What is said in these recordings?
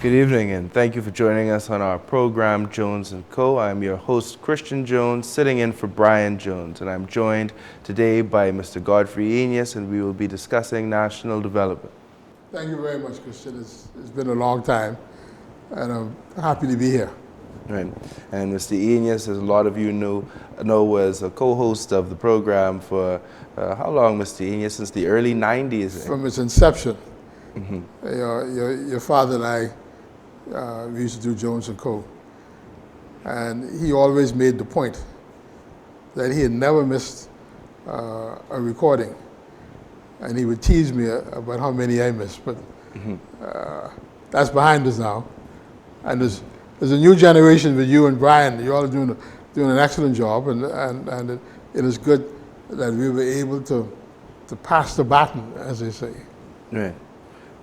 Good evening, and thank you for joining us on our program, Jones & Co. I'm your host, Christian Jones, sitting in for Brian Jones, and I'm joined today by Mr. Godfrey Eneas, and we will be discussing national development. Thank you very much, Christian. It's been a long time, and I'm happy to be here. Right. And Mr. Eneas, as a lot of you know, was a co-host of the program for how long, Mr. Eneas? Since the early 90s. From its inception. Mm-hmm. Your father and I, we used to do Jones & Co. And he always made the point that he had never missed a recording. And he would tease me about how many I missed, but that's behind us now. And there's a new generation with you and Brian. You all are doing an excellent job, and it is good that we were able to pass the baton, as they say. Right.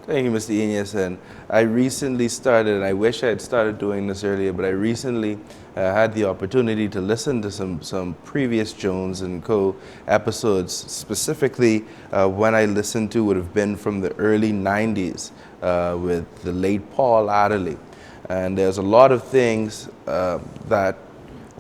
Thank you, Mr. Eneas. And I recently started, and I wish I had started doing this earlier, but I recently had the opportunity to listen to some previous Jones & Co. episodes. Specifically, when I listened to would have been from the early 90s with the late Paul Adderley. And there's a lot of things that,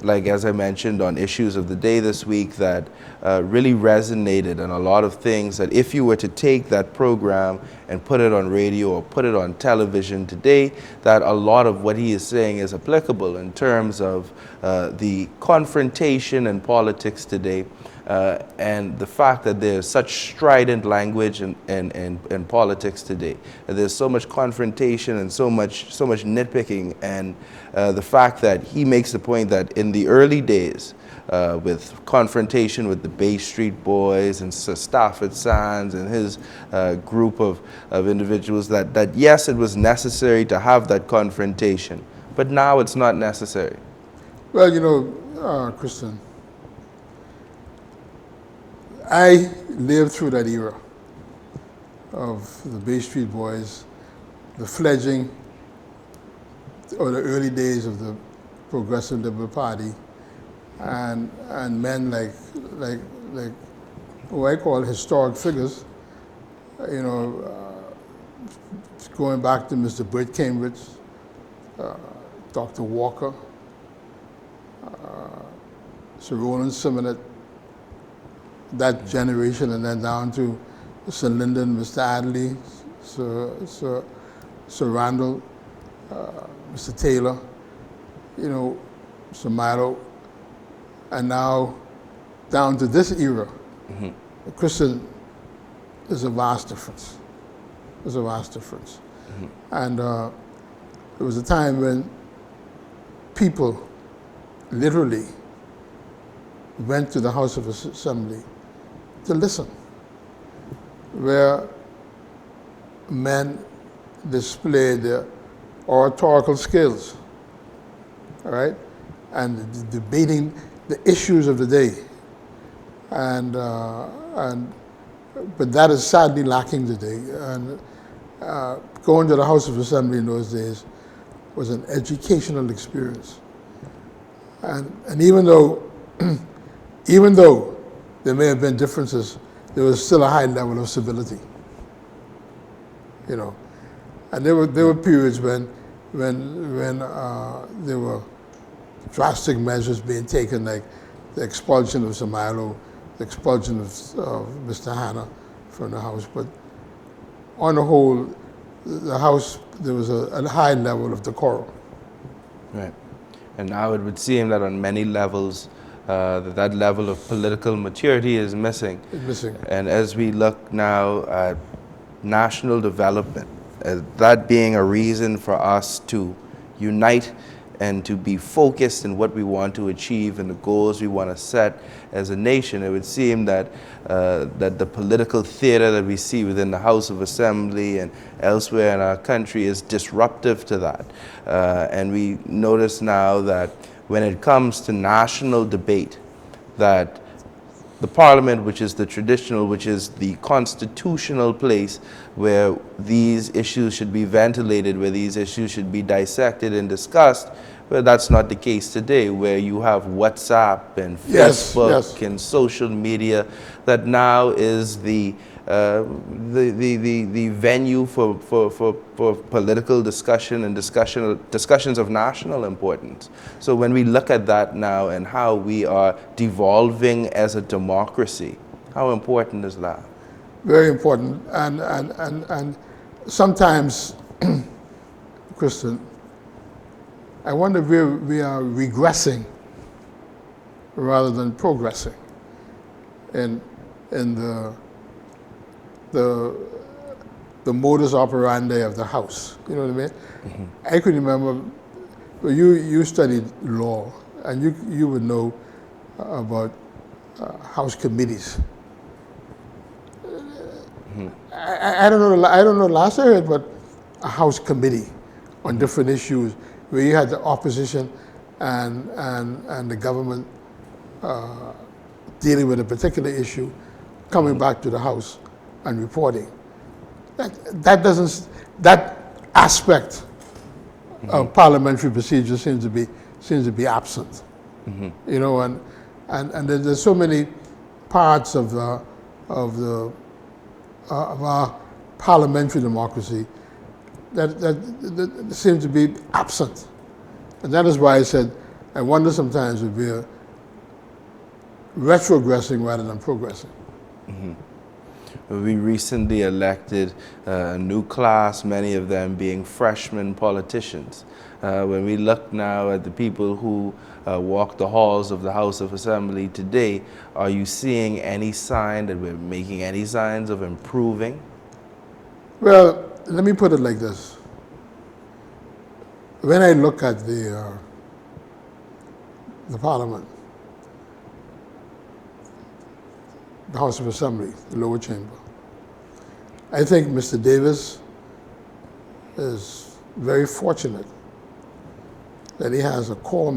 like as I mentioned on Issues of the Day this week, that really resonated, and a lot of things that if you were to take that program and put it on radio or put it on television today, that a lot of what he is saying is applicable in terms of the confrontation in politics today. And the fact that there's such strident language in politics today, there's so much confrontation and so much nitpicking, and the fact that he makes the point that in the early days, with confrontation with the Bay Street Boys and Stafford Sands and his group of individuals, that yes, it was necessary to have that confrontation, but now it's not necessary. Well, Christian, I lived through that era of the Bay Street Boys, the fledgling or the early days of the Progressive Liberal Party, and men like who I call historic figures, going back to Mr. Britt Cambridge, Dr. Walker, Sir Roland Simonet, that generation, and then down to Sir Lyndon, Mr. Adderley, Sir Randall, Mr. Taylor, Sir Milo, and now down to this era. Christian, there's a vast difference. There's a vast difference. And there was a time when people literally went to the House of Assembly to listen, where men displayed their oratorical skills, all right, and debating the issues of the day, but that is sadly lacking today. And going to the House of Assembly in those days was an educational experience, and even though there may have been differences, there was still a high level of civility. And there were periods when there were drastic measures being taken, like the expulsion of Sir Milo, the expulsion of Mr. Hanna from the House. But on the whole, the House, there was a high level of decorum. Right. And now it would seem that on many levels, that level of political maturity is missing. It's missing. And as we look now at national development, that being a reason for us to unite and to be focused in what we want to achieve and the goals we want to set as a nation, it would seem that that the political theater that we see within the House of Assembly and elsewhere in our country is disruptive to that. And we notice now that when it comes to national debate, that the Parliament, which is the traditional, which is the constitutional place where these issues should be ventilated, where these issues should be dissected and discussed, but that's not the case today, where you have WhatsApp and Facebook and social media, that now is the the venue for political discussion and discussions of national importance. So when we look at that now and how we are devolving as a democracy, how important is that? Very important. And sometimes, Kristen, I wonder if we are regressing rather than progressing in the modus operandi of the House. You know what I mean? Mm-hmm. I can remember, well, you studied law, and you would know about House committees. Mm-hmm. I don't know. Last I heard, but a House committee on different issues where you had the opposition and the government dealing with a particular issue, coming back to the House and reporting. That aspect of parliamentary procedure seems to be absent. Mm-hmm. You know, and there's so many parts of our parliamentary democracy that seem to be absent. And that is why I said, I wonder sometimes if we're retrogressing rather than progressing. Mm-hmm. We recently elected a new class, many of them being freshman politicians. When we look now at the people who walk the halls of the House of Assembly today, are you seeing any sign that we're making any signs of improving? Well, let me put it like this. When I look at the Parliament, the House of Assembly, the lower chamber, I think Mr. Davis is very fortunate that he has a core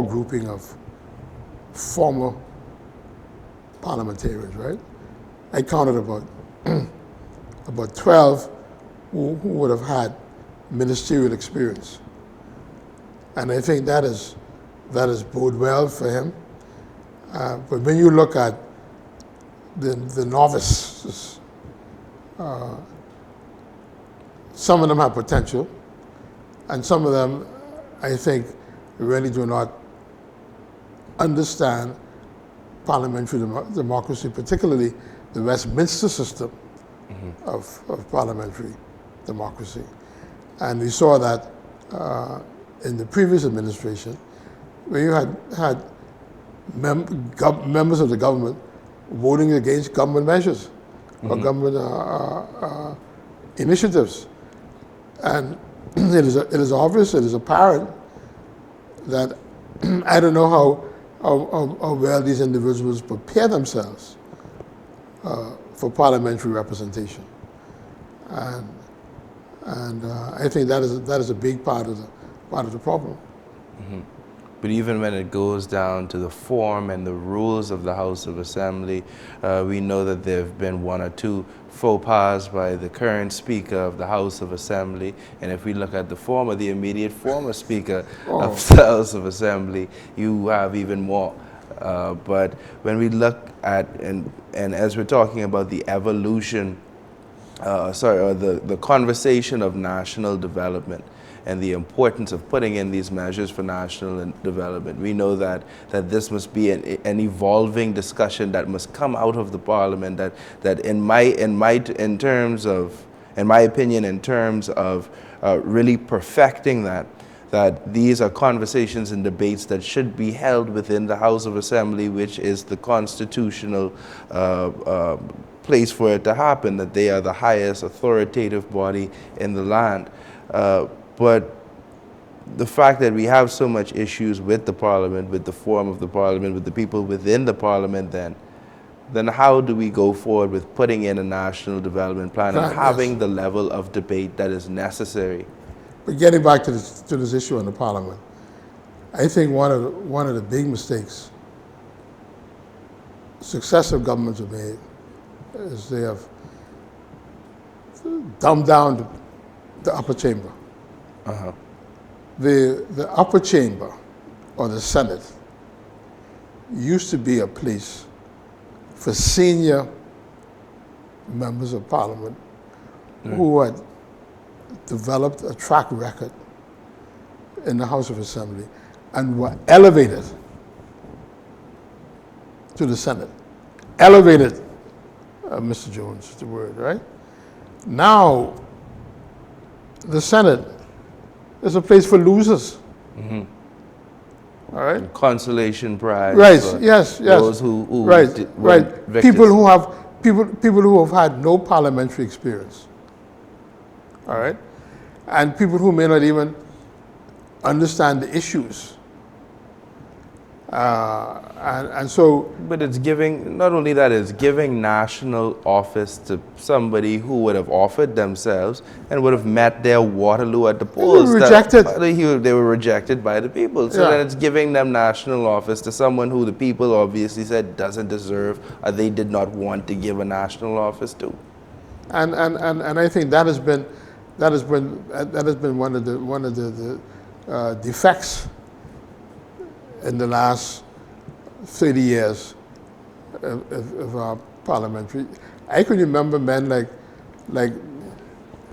grouping of former parliamentarians, right? I counted about 12 who would have had ministerial experience. And I think that is bode well for him. But when you look at the novices, some of them have potential, and some of them, I think, really do not understand parliamentary democracy, particularly the Westminster system of parliamentary democracy. And we saw that in the previous administration, where you had members of the government voting against government measures or government initiatives. And it is obvious, it is apparent that I don't know how well these individuals prepare themselves for parliamentary representation. And I think that is a big part of the problem. Mm-hmm. But even when it goes down to the form and the rules of the House of Assembly, we know that there have been one or two faux pas by the current Speaker of the House of Assembly. And if we look at the immediate former Speaker of the House of Assembly, you have even more. But when we look at, and as we're talking about the evolution, the conversation of national development, and the importance of putting in these measures for national development. We know that this must be an evolving discussion that must come out of the Parliament, that in my opinion, in terms of really perfecting that these are conversations and debates that should be held within the House of Assembly, which is the constitutional place for it to happen, that they are the highest authoritative body in the land. But the fact that we have so much issues with the Parliament, with the form of the Parliament, with the people within the Parliament, then how do we go forward with putting in a national development plan and having the level of debate that is necessary? But getting back to this issue on the Parliament, I think one of the big mistakes successive governments have made is they have dumbed down the upper chamber. Uh-huh. The upper chamber, or the Senate, used to be a place for senior members of parliament who had developed a track record in the House of Assembly and were elevated to the Senate. Elevated, Mr. Jones, is the word, right? Now, the Senate is a place for losers. All right? Consolation prize. Right, for yes. Those who right. were victors. People who have had no parliamentary experience. All right? And people who may not even understand the issues. And so, But it's giving, not only that, it's giving national office to somebody who would have offered themselves and would have met their Waterloo at the polls. rejected. They were rejected by the people. So Yeah. then it's giving them national office to someone who the people obviously said doesn't deserve, or they did not want to give a national office to. and I think that has been one of the defects in the last 30 years of our parliamentary. I can remember men like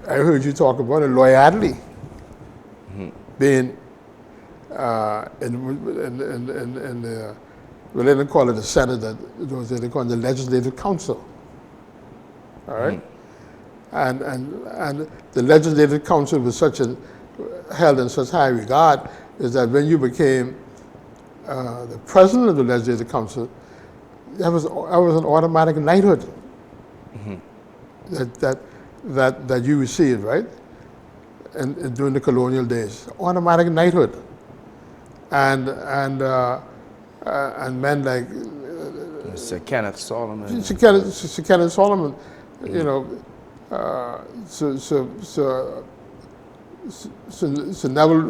I heard you talk about Lloyd Adley being in the, well, they didn't call it the Senate, they call it the Legislative Council. All right? And the Legislative Council was held in such high regard is that when you became the president of the Legislative Council, that was an automatic knighthood that you received, right? And during the colonial days, automatic knighthood, and men like Sir Kenneth Solomon. Sir Kenneth Solomon, you know, Sir Neville,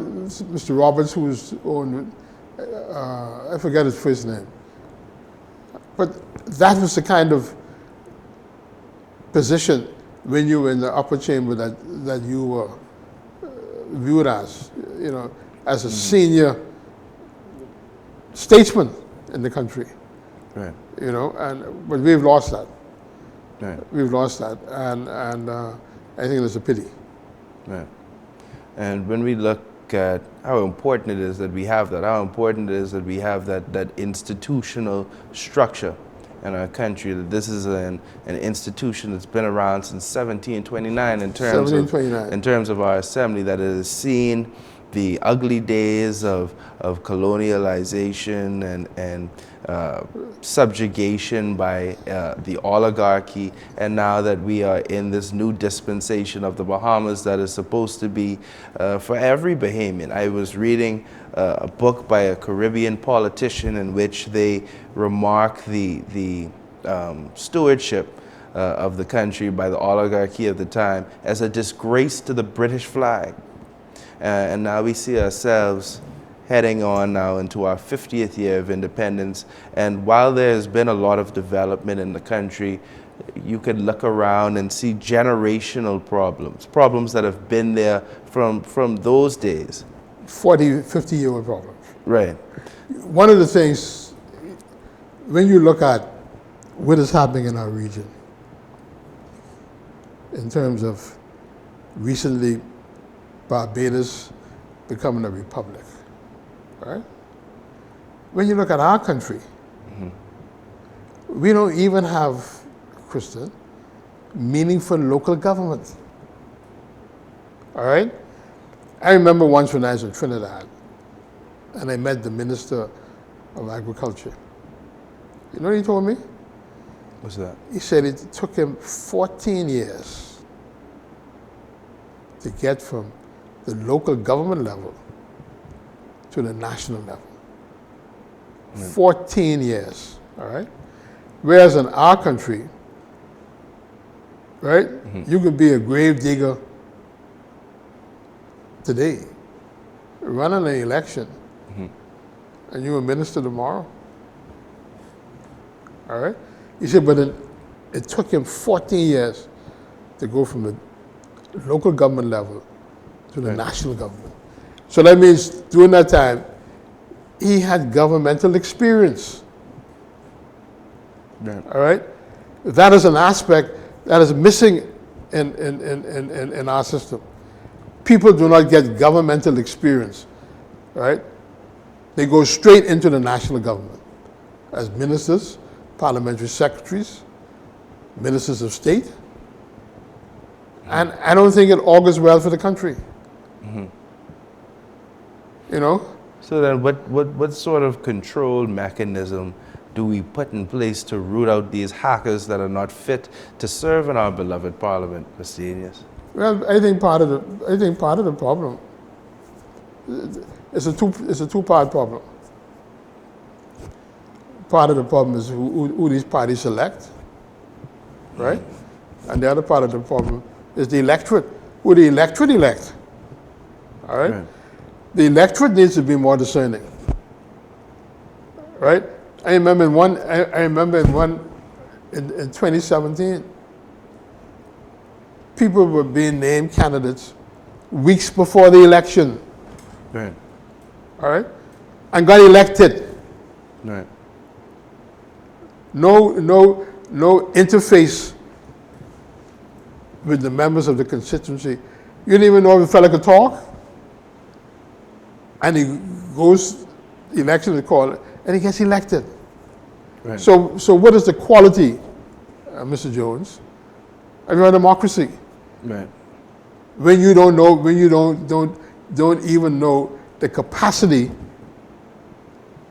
Mr. Roberts, who's on. I forget his first name. But that was the kind of position when you were in the upper chamber that you were viewed as, you know, as a senior statesman in the country. Right. You know, but we've lost that. Right. We've lost that, and I think it's a pity. Right. And when we look at how important it is that we have that, how important it is that we have that institutional structure in our country, that this is an institution that's been around since 1729 in terms of our assembly, that it has seen the ugly days of colonialization and subjugation by the oligarchy, and now that we are in this new dispensation of the Bahamas that is supposed to be for every Bahamian. I was reading a book by a Caribbean politician in which they remark the stewardship of the country by the oligarchy of the time as a disgrace to the British flag. And now we see ourselves heading on now into our 50th year of independence. And while there's been a lot of development in the country, you can look around and see generational problems that have been there from those days. 40, 50-year-old problems. Right. One of the things, when you look at what is happening in our region, in terms of recently Barbados becoming a republic, right? When you look at our country, we don't even have, Kristen, meaningful local government. All right? I remember once when I was in Trinidad and I met the Minister of Agriculture. You know what he told me? What's that? He said it took him 14 years to get from the local government level to the national level. 14 years, all right? Whereas in our country, right, you could be a grave digger today, run an election, and you're a minister tomorrow. All right? He said, but it took him 14 years to go from the local government level to the national government. So that means during that time, he had governmental experience. Right. All right? That is an aspect that is missing in our system. People do not get governmental experience, right? They go straight into the national government as ministers, parliamentary secretaries, ministers of state. And I don't think it augurs well for the country. You know? So then what sort of control mechanism do we put in place to root out these hackers that are not fit to serve in our beloved parliament, Mr. Eneas? Well, I think part of the problem is a two-part problem. Part of the problem is who these parties select, right? And the other part of the problem is the electorate, who the electorate elect. All right? The electorate needs to be more discerning, right? I remember in 2017, people were being named candidates weeks before the election. Right. All right? And got elected. Right. No interface with the members of the constituency. You didn't even know if the fella could talk. And he goes, the election is called, and he gets elected. Right. So what is the quality, Mr. Jones, of your democracy? Right. When you don't know, when you don't even know the capacity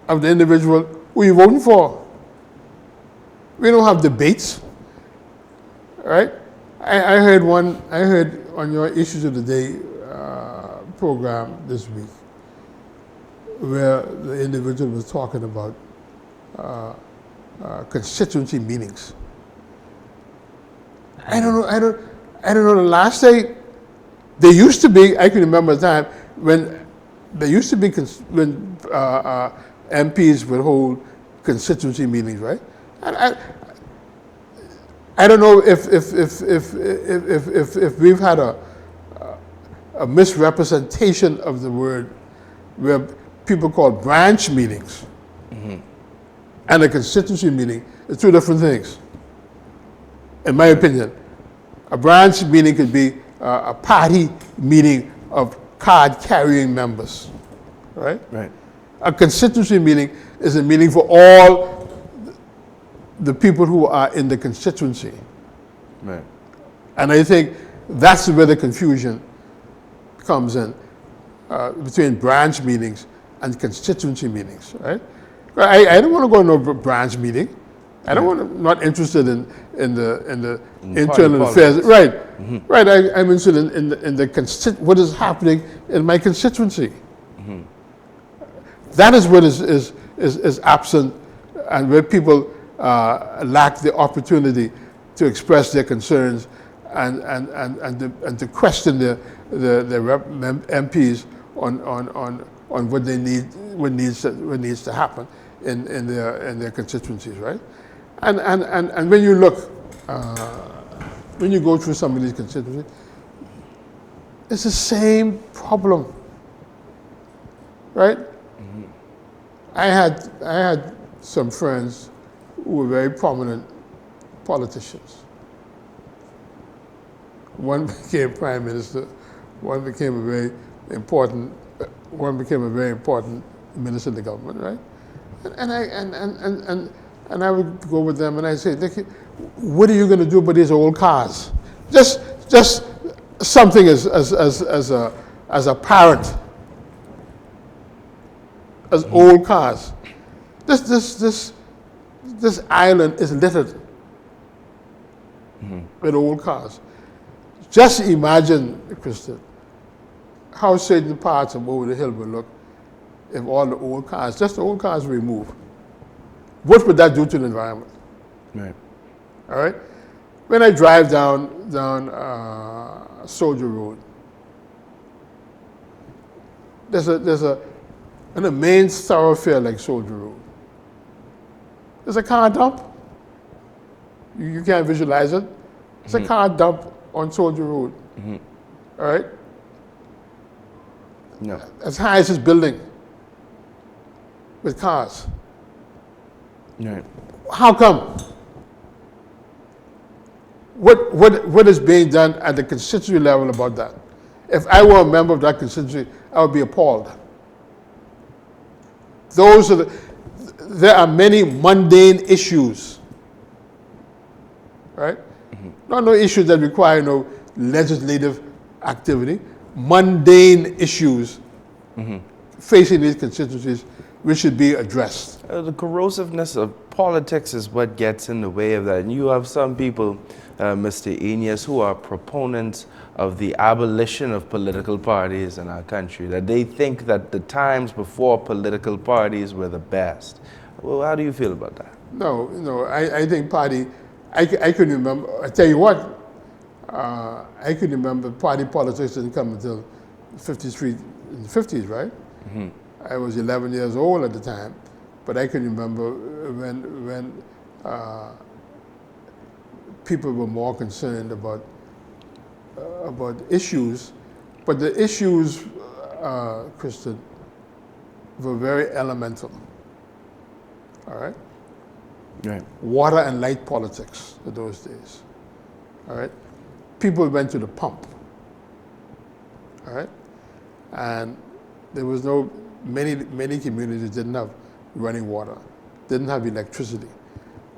of the individual who you're voting for. We don't have debates, right? I heard on your Issues of the Day program this week, where the individual was talking about constituency meetings. I don't know. The last day, there used to be. I can remember a time when there used to be when MPs would hold constituency meetings, right? And I don't know if we've had a misrepresentation of the word, where people call branch meetings and a constituency meeting are two different things. In my opinion, a branch meeting could be a party meeting of card-carrying members, right? Right. A constituency meeting is a meeting for all the people who are in the constituency. Right. And I think that's where the confusion comes in between branch meetings and constituency meetings, right? I don't want to go to no branch meeting. I don't want to, not interested in the internal affairs. Right, right. I'm interested in the what is happening in my constituency. That is what is absent, and where people lack the opportunity to express their concerns and to question their MPs on what they need, what needs to happen in their constituencies, right? And when you look, when you go through some of these constituencies, it's the same problem, right? I had some friends who were very prominent politicians. One became prime minister. One became a very important minister of the government, right? And I would go with them and I say, what are you going to do about these old cars? Just something as apparent as old cars. This island is littered with old cars. Just imagine, Kristen, how certain parts of over the hill would look if all the old cars, just the old cars were removed. What would that do to the environment? Right. All right? When I drive down Soldier Road, there's in a main thoroughfare like Soldier Road, there's a car dump. You can't visualize it. It's a car dump on Soldier Road. All right? No. As high as this building with cars. Right. How come? what is being done at the constituency level about that? If I were a member of that constituency, I would be appalled. There are many mundane issues, right? Not no issues that require no legislative activity. Mundane issues facing these constituencies which should be addressed. The corrosiveness of politics is what gets in the way of that. And you have some people, Mr. Eneas, who are proponents of the abolition of political parties in our country, that they think that the times before political parties were the best. Well, how do you feel about that? No, I think I can remember, I tell you what, I can remember party politics didn't come until 53, in the 50s, right? I was 11 years old at the time, but I can remember when people were more concerned about issues, but the issues, Kristen, were very elemental. All right? Right. Water and light politics in those days. All right? People went to the pump. All right? And there was many communities didn't have running water, didn't have electricity.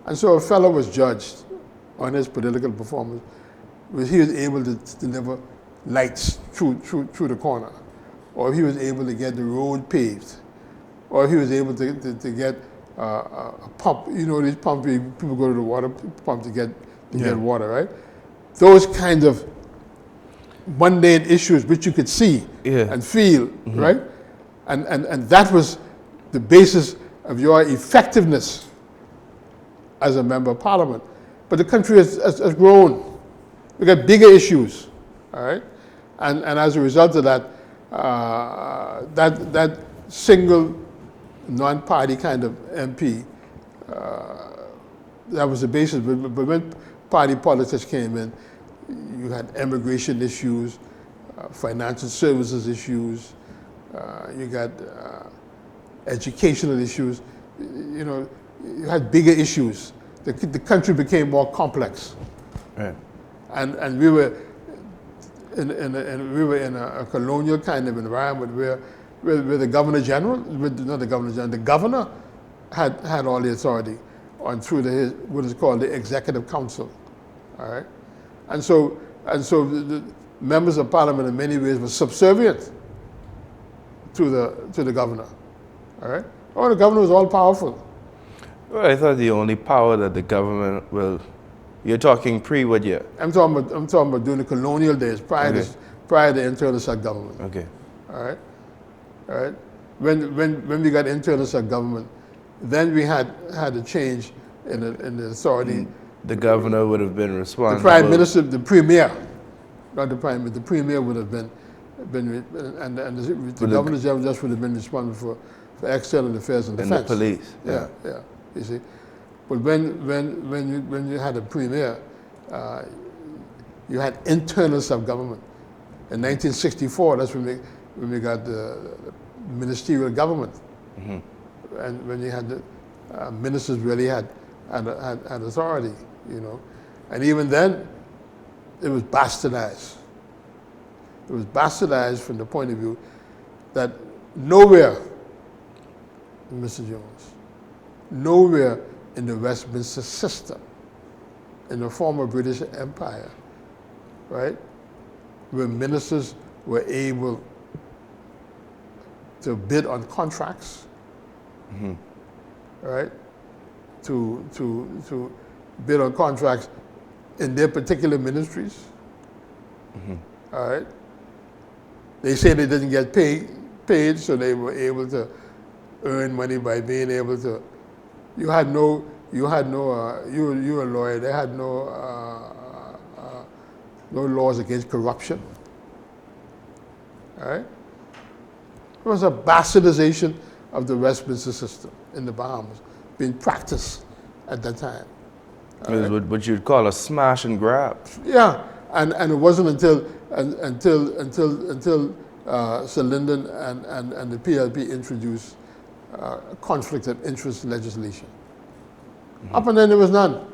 And so a fellow was judged on his political performance was he was able to deliver lights through the corner, or if he was able to get the road paved, or if he was able to get a pump. You know, these pumps, people go to the water pump to get water, right? Those kinds of mundane issues which you could see and feel, right? And that was the basis of your effectiveness as a member of parliament. But the country has grown. We got bigger issues, all right? And as a result of that, that single non-party kind of MP, that was the basis. But when party politics came in, you had immigration issues, financial services issues, you got educational issues. You know, you had bigger issues. The country became more complex, right. And we were in a colonial kind of environment where the governor general, not the governor general, the governor had all the authority through what is called the executive council, all right. And so the members of parliament in many ways were subservient to the governor, all right. Oh, the governor was all powerful. Well, I thought the only power that the government will. You're talking pre what year? I'm talking about during the colonial days, prior to internal self-government. Okay. All right. When we got internal self-government, then we had a change in the authority. The governor would have been responsible. The prime minister, the premier, not the prime minister. The premier would have been and the governor general just would have been responsible for external affairs and defense. And the police. Yeah. You see. But when you had a premier, you had internal self-government. In 1964, that's when we got the ministerial government, and when you had the ministers really had authority, you know, and even then, it was bastardized. It was bastardized from the point of view that nowhere, Mr. Jones, nowhere in the Westminster system, in the former British Empire, right, where ministers were able to bid on contracts, right, to bid on contracts in their particular ministries, all right. They say they didn't get paid, so they were able to earn money by being able to. You were a lawyer. They had no laws against corruption. All right? It was a bastardization of the Westminster system in the Bahamas being practiced at that time. It was what you'd call a smash and grab. Yeah, and it wasn't until Sir Lyndon and the PLP introduced conflict of interest legislation. Up and then there was none.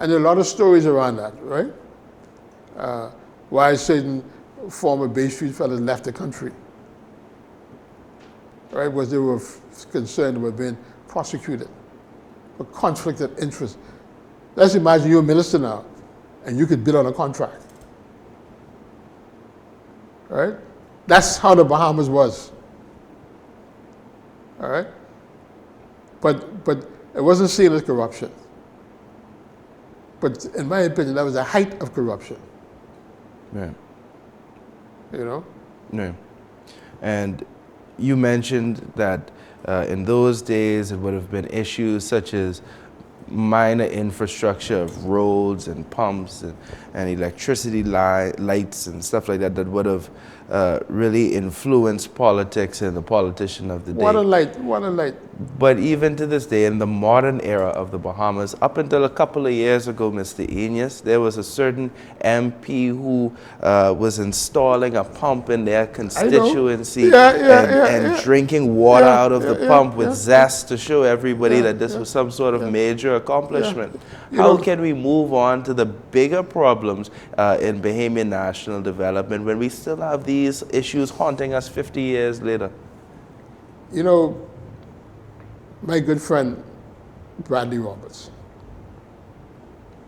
And there are a lot of stories around that, right? Why certain former Bay Street fellas left the country, right? Because they were concerned about being prosecuted for conflict of interest. Let's imagine you're a minister now, and you could bid on a contract, right? That's how the Bahamas was, all right? But it wasn't seen as corruption. But in my opinion, that was the height of corruption. Yeah. You know? Yeah. And you mentioned that in those days it would have been issues such as minor infrastructure of roads and pumps and electricity lights and stuff like that that would have really influenced politics and the politician of the day. What a light. But even to this day, in the modern era of the Bahamas, up until a couple of years ago, Mr. Eneas, there was a certain MP who was installing a pump in their constituency and drinking water out of the pump with zest to show everybody that this was some sort of major accomplishment. How can we move on to the bigger problems in Bahamian national development when we still have these issues haunting us 50 years later? You know, my good friend Bradley Roberts.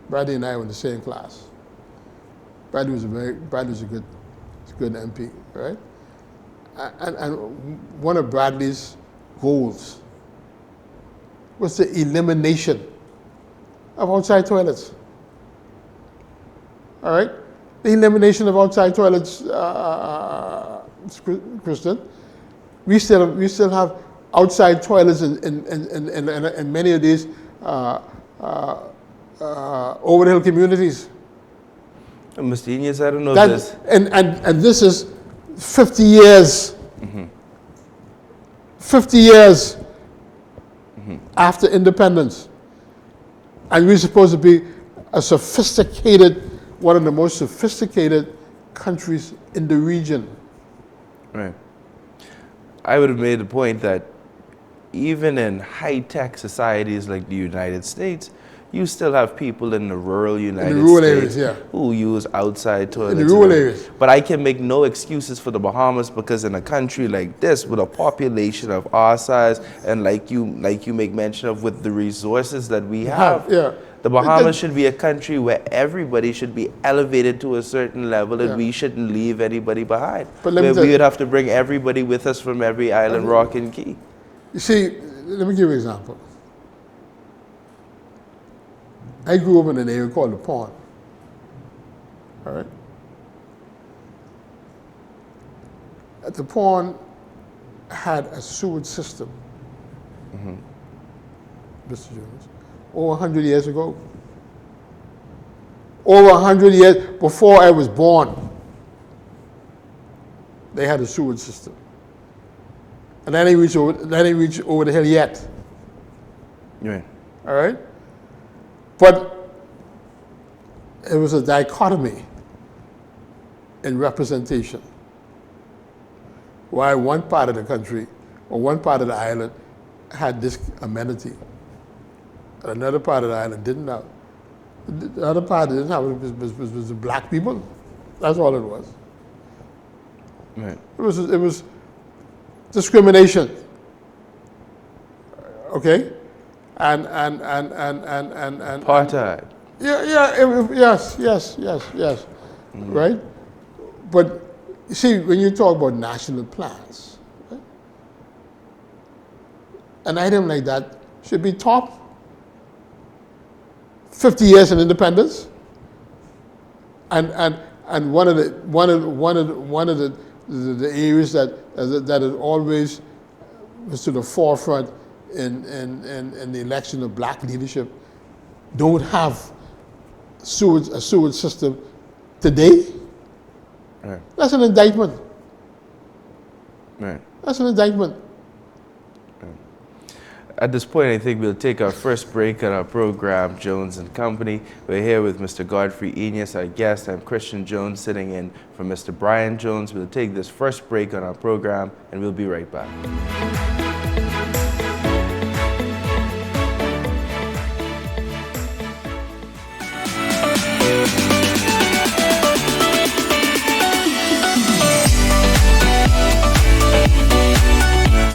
Bradley and I were in the same class. Bradley was a good MP, right? And one of Bradley's goals was the elimination of outside toilets. All right, the elimination of outside toilets, Kristen. We still have outside toilets in many of these over the hill communities. Mr. Eneas, I don't know if this... And this is 50 years. 50 years after independence. And we're supposed to be one of the most sophisticated countries in the region. Right. I would have made the point that even in high-tech societies like the United States, you still have people in the rural United States who use outside toilets. In the rural areas. But I can make no excuses for the Bahamas because in a country like this, with a population of our size, and like you make mention of, with the resources that we have, the Bahamas should be a country where everybody should be elevated to a certain level, and we shouldn't leave anybody behind. But we would have to bring everybody with us from every island, rock, and key. You see, let me give you an example. I grew up in an area called the Pond. All right? At the Pond had a sewage system, Mr. Jones, over 100 years ago. Over 100 years before I was born, they had a sewage system. And that ain't reached over the hill yet. Yeah. All right? But it was a dichotomy in representation. Why one part of the country or one part of the island had this amenity, and another part of the island didn't have. The other part that didn't have it was the black people. That's all it was. Right. It was discrimination. Okay? And apartheid. Yes. Right? But you see, when you talk about national plans, right, an item like that should be top. 50 years in independence, and one of the areas that is always was to the forefront in the election of black leadership don't have a sewage system today. Right. That's an indictment. Right. That's an indictment. At this point, I think we'll take our first break on our program, Jones and Company. We're here with Mr. Godfrey Eneas, our guest. I'm Christian Jones, sitting in for Mr. Brian Jones. We'll take this first break on our program, and we'll be right back.